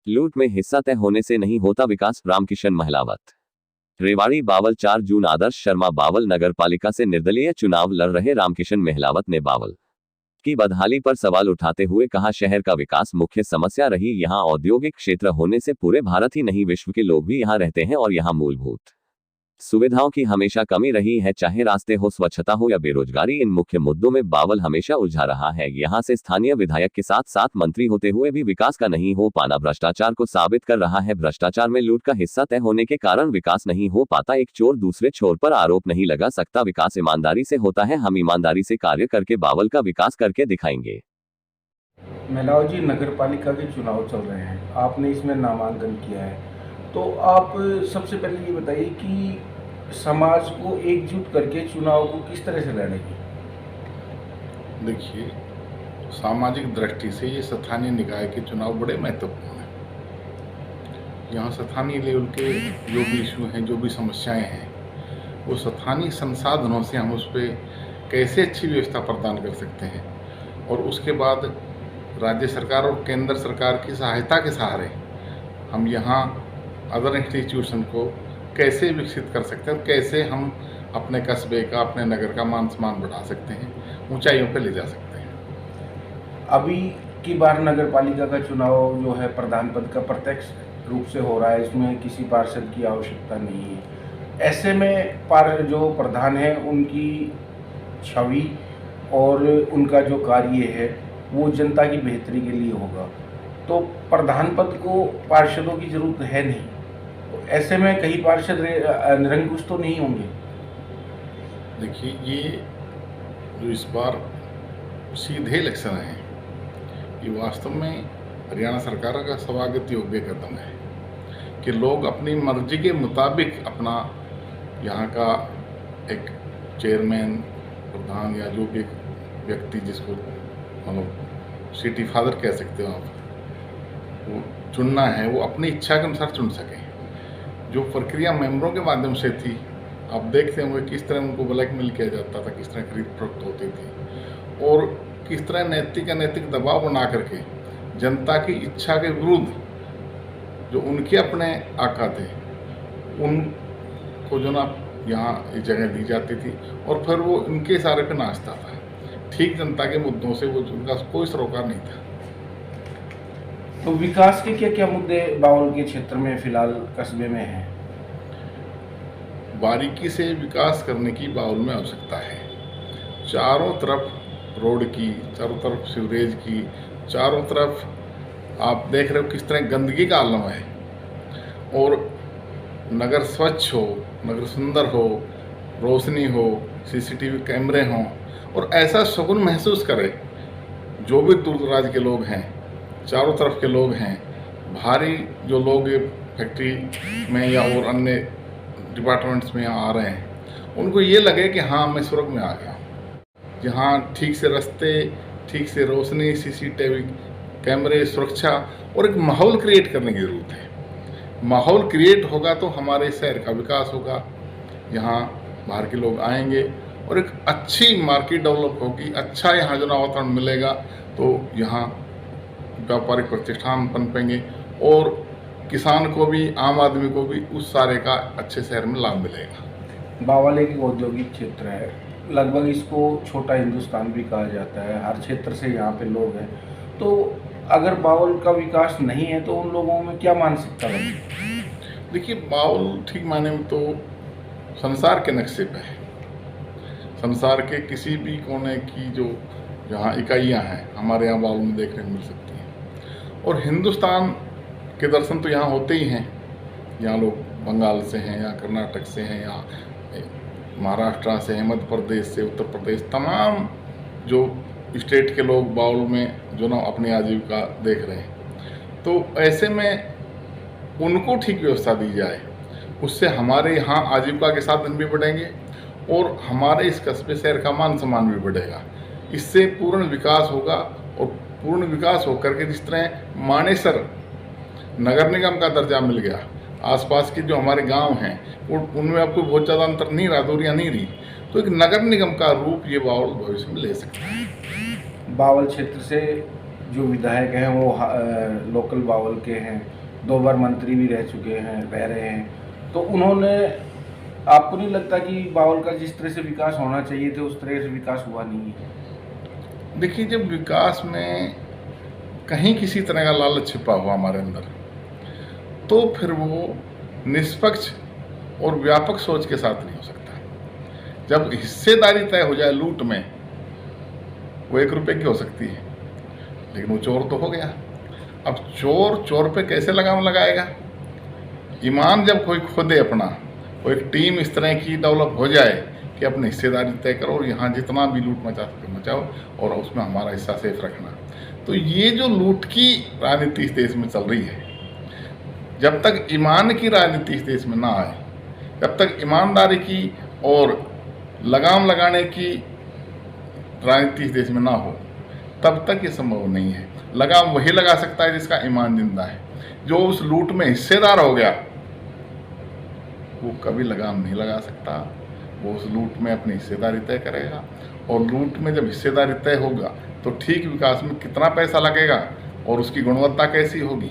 लूट में हिस्सा तय होने से नहीं होता विकास, रामकिशन महलावत। रेवाड़ी बावल 4 जून। आदर्श शर्मा बावल नगर पालिका से निर्दलीय चुनाव लड़ रहे रामकिशन महलावत ने बावल की बदहाली पर सवाल उठाते हुए कहा, शहर का विकास मुख्य समस्या रही। यहां औद्योगिक क्षेत्र होने से पूरे भारत ही नहीं विश्व के लोग भी यहां रहते हैं और यहां मूलभूत सुविधाओं की हमेशा कमी रही है, चाहे रास्ते हो, स्वच्छता हो या बेरोजगारी। इन मुख्य मुद्दों में बावल हमेशा उलझा रहा है। यहां से स्थानीय विधायक के साथ साथ मंत्री होते हुए भी विकास का नहीं हो पाना भ्रष्टाचार को साबित कर रहा है। भ्रष्टाचार में लूट का हिस्सा तय होने के कारण विकास नहीं हो पाता। एक चोर दूसरे चोर पर आरोप नहीं लगा सकता। विकास ईमानदारी से होता है। हम ईमानदारी से कार्य करके बावल का विकास करके दिखाएंगे। महलावत जी, नगर पालिका के चुनाव चल रहे हैं, आपने इसमें नामांकन किया है, तो आप सबसे पहले ये बताइए कि समाज को एकजुट करके चुनाव को किस तरह से लड़ेंगे? देखिए, सामाजिक दृष्टि से ये स्थानीय निकाय के चुनाव बड़े महत्वपूर्ण हैं। यहाँ स्थानीय लेवल के जो भी इशू हैं, जो भी समस्याएं हैं, वो स्थानीय संसाधनों से हम उस पर कैसे अच्छी व्यवस्था प्रदान कर सकते हैं और उसके बाद राज्य सरकार और केंद्र सरकार की सहायता के सहारे हम यहाँ अदर इंस्टीट्यूशन को कैसे विकसित कर सकते हैं और कैसे हम अपने कस्बे का, अपने नगर का मान सम्मान बढ़ा सकते हैं, ऊंचाइयों पर ले जा सकते हैं। अभी की बार नगर पालिका का चुनाव जो है प्रधान पद का प्रत्यक्ष रूप से हो रहा है, इसमें किसी पार्षद की आवश्यकता नहीं है। ऐसे में जो प्रधान है उनकी छवि और उनका जो कार्य है वो जनता की बेहतरी के लिए होगा, तो प्रधान पद को पार्षदों की जरूरत है नहीं। तो ऐसे में कई पार्षद निरंकुश तो नहीं होंगे। देखिए, ये जो इस बार सीधे इलेक्शन है, ये वास्तव में हरियाणा सरकार का स्वागत योग्य कदम है कि लोग अपनी मर्जी के मुताबिक अपना यहाँ का एक चेयरमैन, प्रधान या जो भी व्यक्ति जिसको मतलब सिटी फादर कह सकते हो आप, वो चुनना है, वो अपनी इच्छा के अनुसार चुन सकें। जो प्रक्रिया मेंबरों के माध्यम से थी, आप देखते होंगे किस तरह उनको ब्लैकमेल किया जाता था, किस तरह खरीद फरोख्त होती थी और किस तरह नैतिक अनैतिक दबाव बना करके जनता की इच्छा के विरुद्ध जो उनके अपने आका थे उनको जो ना यहाँ जगह दी जाती थी और फिर वो उनके इशारे पे नाचता था। ठीक जनता के मुद्दों से वो उनका कोई सरोकार नहीं था। तो विकास के क्या क्या मुद्दे बावल के क्षेत्र में फिलहाल कस्बे में हैं? बारीकी से विकास करने की बावल में आवश्यकता है। चारों तरफ रोड की, चारों तरफ सीवरेज की, चारों तरफ आप देख रहे हो किस तरह गंदगी का आलम है और नगर स्वच्छ हो, नगर सुंदर हो, रोशनी हो, सीसीटीवी कैमरे हों और ऐसा सुकून महसूस करे जो भी दूर दराज के लोग हैं, चारों तरफ के लोग हैं, भारी जो लोग फैक्ट्री में या और अन्य डिपार्टमेंट्स में आ रहे हैं, उनको ये लगे कि हाँ, मैं स्वर्ग में आ गया। यहाँ ठीक से रास्ते, ठीक से रोशनी, सीसीटीवी कैमरे, सुरक्षा और एक माहौल क्रिएट करने की ज़रूरत है। माहौल क्रिएट होगा तो हमारे शहर का विकास होगा, यहाँ बाहर के लोग आएंगे और एक अच्छी मार्केट डेवलप होगी, अच्छा यहाँ जो वातावरण मिलेगा तो यहाँ व्यापारिक प्रतिष्ठान पनपेंगे और किसान को भी, आम आदमी को भी उस सारे का अच्छे शहर में लाभ मिलेगा। बावल एक औद्योगिक क्षेत्र है, लगभग इसको छोटा हिंदुस्तान भी कहा जाता है। हर क्षेत्र से यहाँ पे लोग हैं, तो अगर बावल का विकास नहीं है तो उन लोगों में क्या मानसिकता बनेगी? देखिए, बावल ठीक माने में तो संसार के नक्शे पे है। संसार के किसी भी कोने की जो यहाँ इकाइयाँ हैं हमारे यहाँ बावल में देखने को मिल सकती हैं और हिंदुस्तान के दर्शन तो यहाँ होते ही हैं। यहाँ लोग बंगाल से हैं या कर्नाटक से हैं या महाराष्ट्र से हैं, मध्य प्रदेश से, उत्तर प्रदेश, तमाम जो स्टेट के लोग बावल में जो ना अपनी आजीविका देख रहे हैं। तो ऐसे में उनको ठीक व्यवस्था दी जाए, उससे हमारे यहाँ आजीविका के साधन भी बढ़ेंगे और हमारे इस कस्बे शहर का मान सम्मान भी बढ़ेगा। इससे पूर्ण विकास होगा और पूर्ण विकास होकर के जिस तरह मानेसर नगर निगम का दर्जा मिल गया, आसपास के जो हमारे गांव हैं उनमें आपको बहुत ज़्यादा अंतर नहीं रहा, दूरियाँ नहीं रही, तो एक नगर निगम का रूप ये बावल भविष्य में ले सकता है। बावल क्षेत्र से जो विधायक हैं वो लोकल बावल के हैं, 2 बार मंत्री भी रह चुके हैं, रह रहे हैं, तो उन्होंने, आपको नहीं लगता कि बावल का जिस तरह से विकास होना चाहिए था उस तरह से विकास हुआ नहीं है? देखिए, जब विकास में कहीं किसी तरह का लालच छिपा हुआ हमारे अंदर, तो फिर वो निष्पक्ष और व्यापक सोच के साथ नहीं हो सकता। जब हिस्सेदारी तय हो जाए लूट में, वो 1 रुपए की हो सकती है, लेकिन वो चोर तो हो गया। अब चोर चोर पे कैसे लगाम लगाएगा? ईमान जब कोई खो दे अपना, वो एक टीम इस तरह की डेवलप हो जाए कि अपनी हिस्सेदारी तय करो और यहाँ जितना भी लूट मचा सके मचाओ और उसमें हमारा हिस्सा सेफ रखना। तो ये जो लूट की राजनीति इस देश में चल रही है, जब तक ईमान की राजनीति इस देश में ना आए, जब तक ईमानदारी की और लगाम लगाने की राजनीति इस देश में ना हो, तब तक ये संभव नहीं है। लगाम वही लगा सकता है जिसका ईमान जिंदा है। जो उस लूट में हिस्सेदार हो गया, वो कभी लगाम नहीं लगा सकता। वो उस लूट में अपनी हिस्सेदारी तय करेगा, और लूट में जब हिस्सेदारी तय होगा तो ठीक विकास में कितना पैसा लगेगा और उसकी गुणवत्ता कैसी होगी,